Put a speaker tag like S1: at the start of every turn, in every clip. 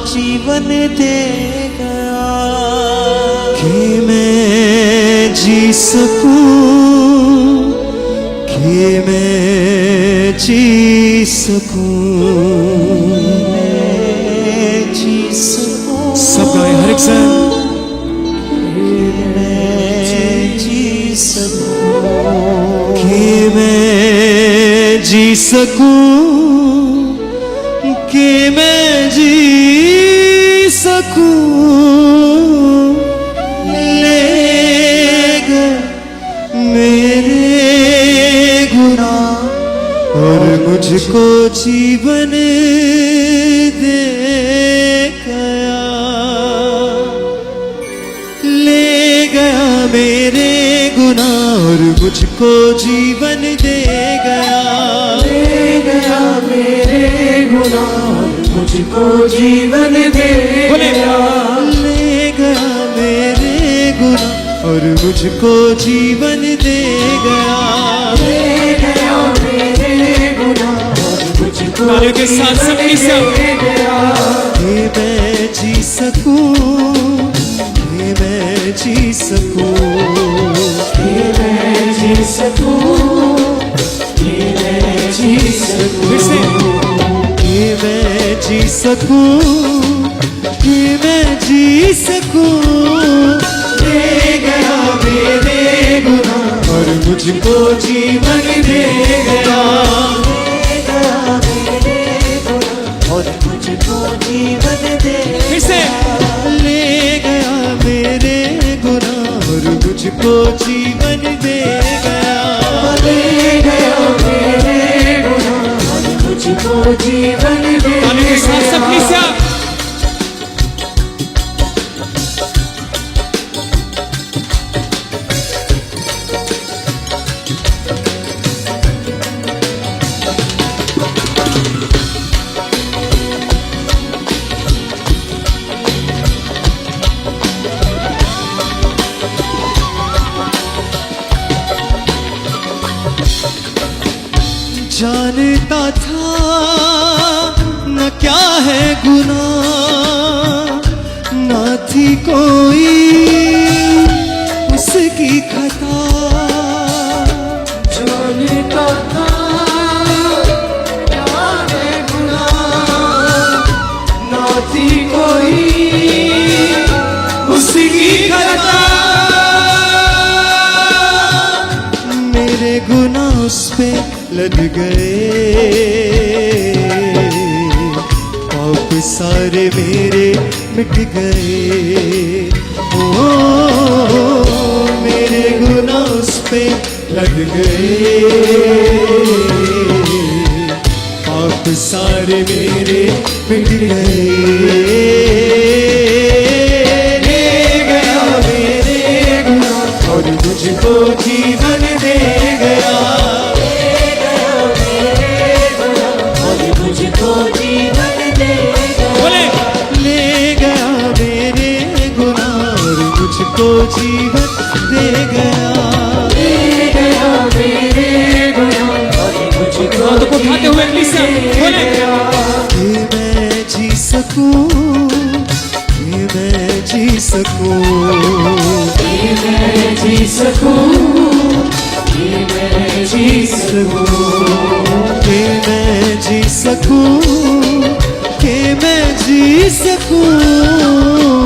S1: जीवन दे गया कि मैं जी सकूं, कि मैं जी सकूं, मैं जी सकूं। सब गाएं हर एक सन। कि मैं जी सकूं, कि मैं जी सकूं, ले गए मेरे गुनाह और मुझको जीवन दे गया, ले गया मेरे गुनाह और मुझको जीवन दे गया,
S2: ले गया मेरे गुनाह और मुझको जीवन दे गया,
S1: ले गया मेरे गुनाह और मुझको जीवन दे गया,
S2: ले गया मेरे गुनाह और मुझको
S3: तालियों के साथ सबके साथ
S2: दे गया।
S1: कि मैं जी सकूं, कि मैं जी सकूं,
S2: कि मैं जी सकूं, कि मैं जी सकूं,
S3: फिर से
S1: कि मैं जी सकूं, कि मैं जी सकूं, ले गया मेरे गुनाह और मुझको जीवन दे गया,
S2: ले गया मेरे गुनाह और मुझको जीवन दे
S3: फिर से
S1: ले गया मेरे गुनाह और मुझको जीवन दे गया,
S2: ले गया मेरे गुनाह और मुझको जीवन दे
S3: तालियों के साथ सबके साथ
S1: जानता था न क्या है गुनाह, न थी कोई उसकी खता,
S2: जानता था क्या है गुनाह, ना थी कोई उसकी खता,
S1: मेरे गुनाह उस पे लद गए, पाप सारे मेरे मिट गए, ओ मेरे गुनाह उस पे लद गए, पाप सारे मेरे मिट गए, ले गया मेरे गुनाह और मुझको जीवन दे गया,
S2: मुझको जीवन दे
S3: बोले
S1: ले गया मेरे गुनाह और मुझको जीवन दे गया,
S2: ले गया मेरे गुनाह और मुझको
S3: हाथों को उठाते हुए लिसा बोले
S1: कि मैं जी सकूं, कि मैं जी सकूं,
S2: कि मैं जी सकूं, कि मैं जी सकूं,
S1: कि मैं जी सकूं, कि मैं जी सकूं,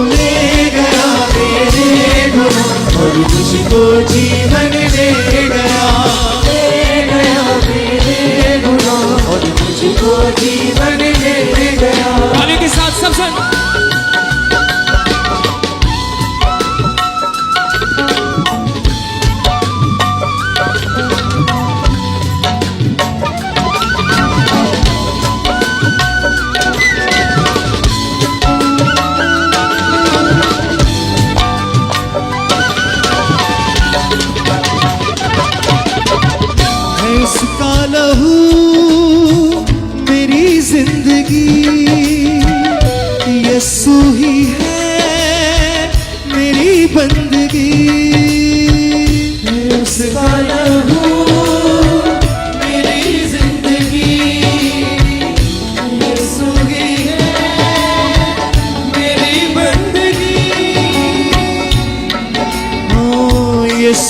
S1: ले गया मेरे गुनाह और मुझको जीवन दे गया,
S2: ले गया मेरे गुनाह और मुझको जीवन दे गया।
S3: तालियों के साथ सब सन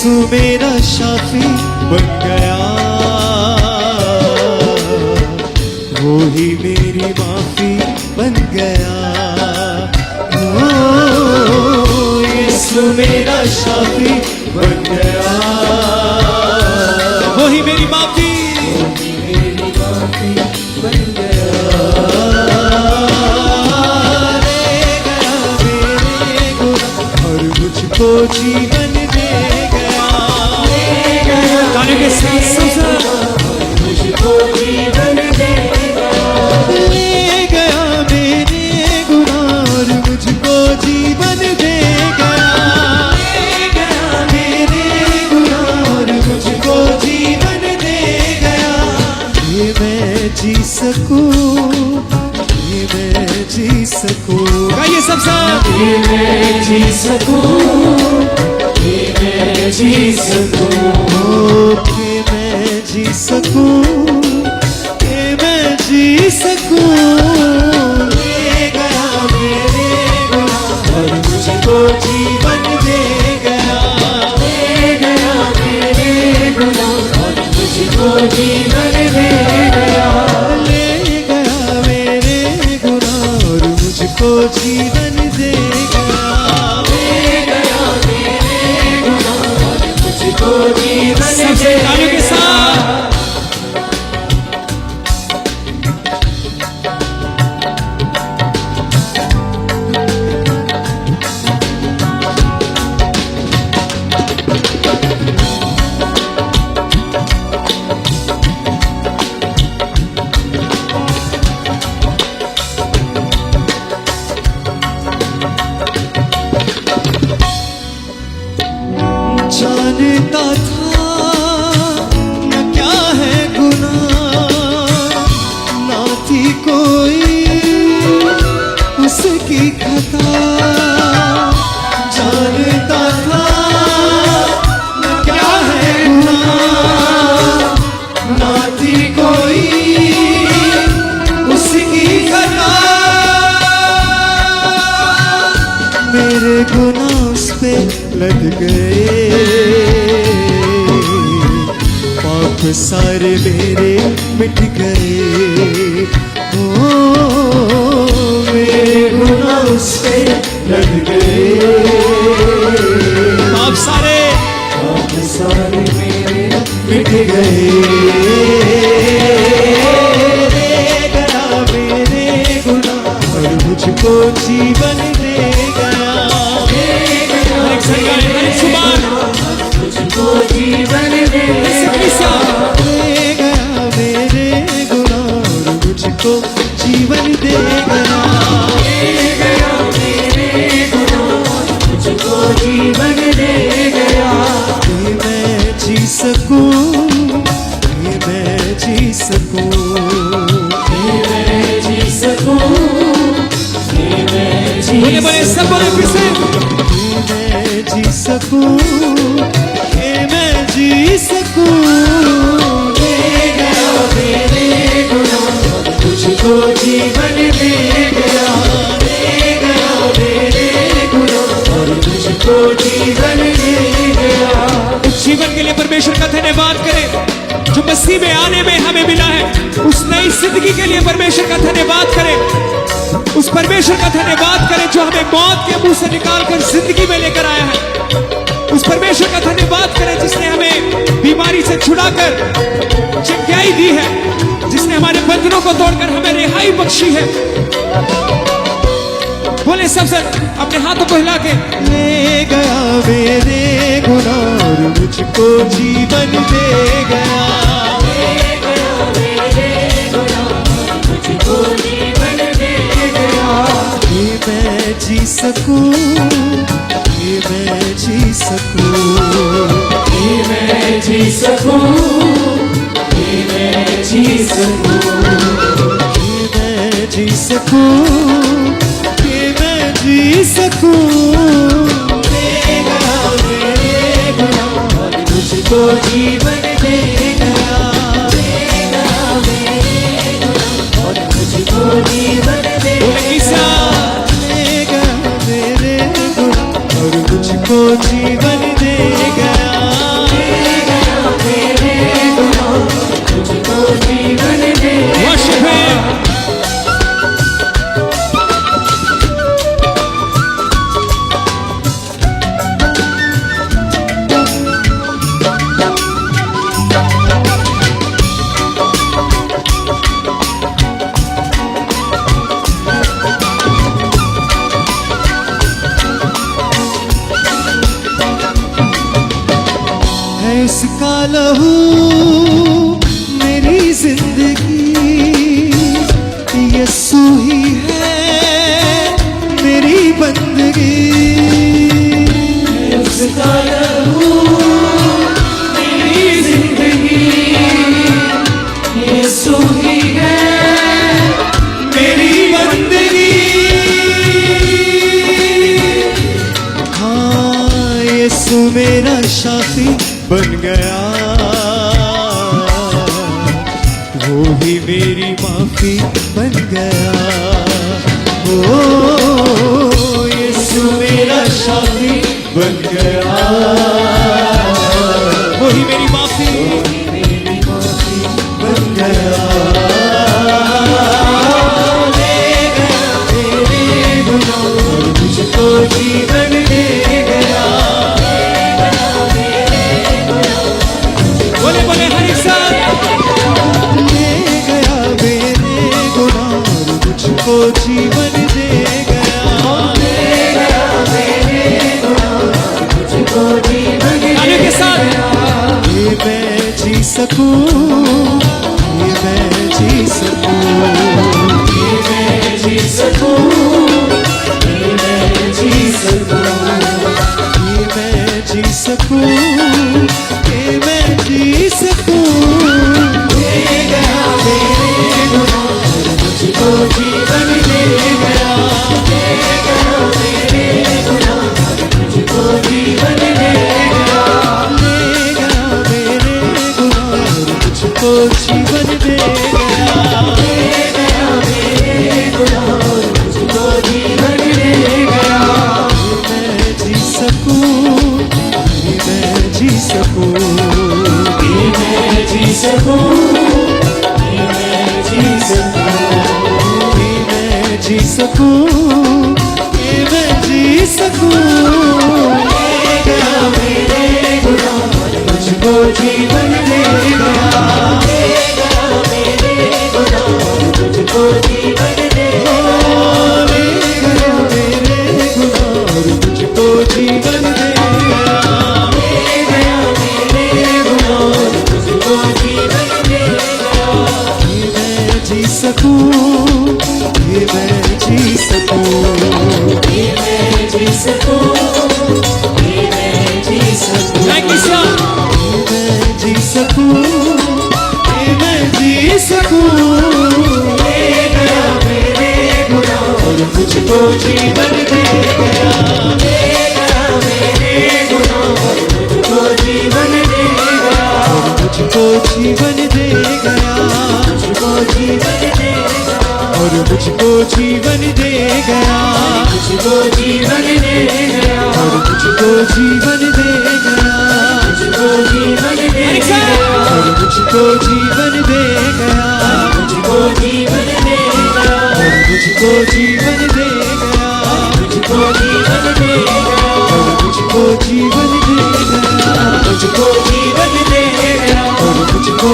S1: यीशु मेरा शाफी बन गया, वो ही मेरी माफी बन गया। ओ यीशु मेरा शाफी बन गया,
S3: वो ही मेरी माफी
S1: मेरी माफी बन गया। ले गया मेरे गुनाह और मुझको जीवन दे गया। ले गया
S3: गाने के साथ सब
S1: मुझको जीवन दे गया। ले गया मेरे गुनाह और मुझको जीवन दे गया। ले गया मेरे गुनाह और मुझको जीवन दे गया। ये मैं जी सकूं, ये मैं जी सकूं,
S3: गाइए सब साथ।
S1: ये मैं जी सकूं, ये मैं जी सकूं, ये मैं जी सकूं, ये मैं जी सकूं। ले गया मेरे गुनाह और मुझको जीवन दे गया। ले गया मेरे गुनाह और मुझको जीवन दे गया। ले गया मेरे गुनाह और मुझको जीवन दे गया। ले गया मेरे गुनाह और मुझको जीवन
S3: सबसे तालियों के साथ।
S1: जानता था न क्या है गुनाह, ना थी कोई उसकी खता। जानता था न क्या है गुनाह, ना थी कोई उसकी खता। मेरे गुनाह उस पे लद गए, पाप सारे मेरे मिट गए। ओ मेरे गुनाह उस पे लद गए,
S3: आप सारे
S1: पाप सारे मेरे मिट गए। ले गया मेरे गुनाह और मुझको जीवन दे गया।
S3: एक संगाई एक सुबान
S1: मुझको जीवन दे
S3: सिकलिसा
S1: ले गया मेरे गुनाह और मुझको जीवन दे गया। ले गया मेरे गुनाह और मुझको जीवन दे गया। ये मैं जी सकूं, ये मैं जी सकूं, ये मैं जी सकूं, ये मैं जी
S3: बोले बोले सब बोले फिर से।
S1: मैं जी सकूं, ये मैं जी सकूं। ले गया मेरे गुनाह मुझको जीवन दे गया। ले गया मेरे गुनाह और मुझको जीवन दे गया।
S3: उस जीवन के लिए परमेश्वर का धन्यवाद करें जो मसीह में आने में हमें मिला है। उस नई जिंदगी के लिए परमेश्वर का धन्यवाद करें। उस परमेश्वर का धन्यवाद करें जो हमें मौत के मुंह से निकालकर जिंदगी में लेकर आया है। उस परमेश्वर का धन्यवाद करें जिसने हमें बीमारी से छुड़ाकर जंगियाई दी है, जिसने हमारे बंधनों को तोड़कर हमें रिहाई बख्शी है। बोले सब सर अपने हाथों को हिला के।
S1: ले गया मेरे गुनाह और मुझको जीवन दे गया। ले गया मेरे गुनाह और मुझको जीवन दे गया। ये मैं जी सकूं, ये मैं जी सकूं, ये मैं जी सकूं, ये मैं जी सकूं, ये मैं जी सकूं, ये मैं जी सकूं। ले गया मेरे गुनाह और मुझको जीवन दे गया। ले गया मेरे गुनाह और मुझको जीवन दे गया। ले गया मेरे गुनाह और मुझको जीवन दे गया। मेरा साथी बन गया, वो ही मेरी माफी बन गया। ओ यीशु मेरा साथी बन गया, वो ही मेरी माफी बन गया। ले गया मेरे गुनाह और मुझको जीवन दे गया।
S3: बोले बोले हर एक साथ।
S1: ले गया मेरे गुनाह और मुझको जीवन दे गया। ले गया मेरे गुनाह और मुझको जीवन दे
S3: तालियों के साथ।
S1: गया। ये मैं जी सकूं, ये मैं जी सकूं, ये मैं जी सकूं, ये मैं जी सकूं, ये मैं जी सकूं, ये मैं जी सकूं। ले गया मेरे गुनाह और मुझको जीवन दे गया। ले गया मेरे गुनाह और मुझको जीवन दे गया। ले गया मेरे गुनाह और मुझको जीवन दे गया। ले गया मेरे गुनाह और मुझको जीवन दे गया। ये मैं जी सकूं, ये मैं जी सकूं, ये मैं जी सकूं, ये मैं जी सकूं, ये मैं जी सकूं, ये मैं जी सकूं। ले गया मेरे गुनाह और मुझको जीवन दे गया। ले गया मेरे गुनाह और मुझको जीवन दे गया। ले गया मेरे गुनाह और मुझको जीवन दे गया। ले गया मेरे गुनाह और मुझको जीवन दे गया। ये मैं जी सकूं, ये मैं जी सकूं, ये मैं जी सकूं, ये मैं जी सकूं।
S3: Thank you sir.
S1: ये मैं जी सकूं, ये मैं जी सकूं। ले गया मेरे गुनाह और मुझको जीवन दे गया। ले गया मेरे गुनाह और मुझको जीवन दे गया। और मुझको जीवन दे गया, मुझको जीवन दे गया। और मुझको जीवन दे गया, मुझको जीवन दे गया। और मुझको जीवन दे गया, मुझको जीवन दे गया। और मुझको जीवन दे गया, मुझको जीवन दे गया। और मुझको जीवन दे गया, मुझको जीवन दे गया। और मुझको जीवन दे गया, मुझको जीवन दे गया। और मुझको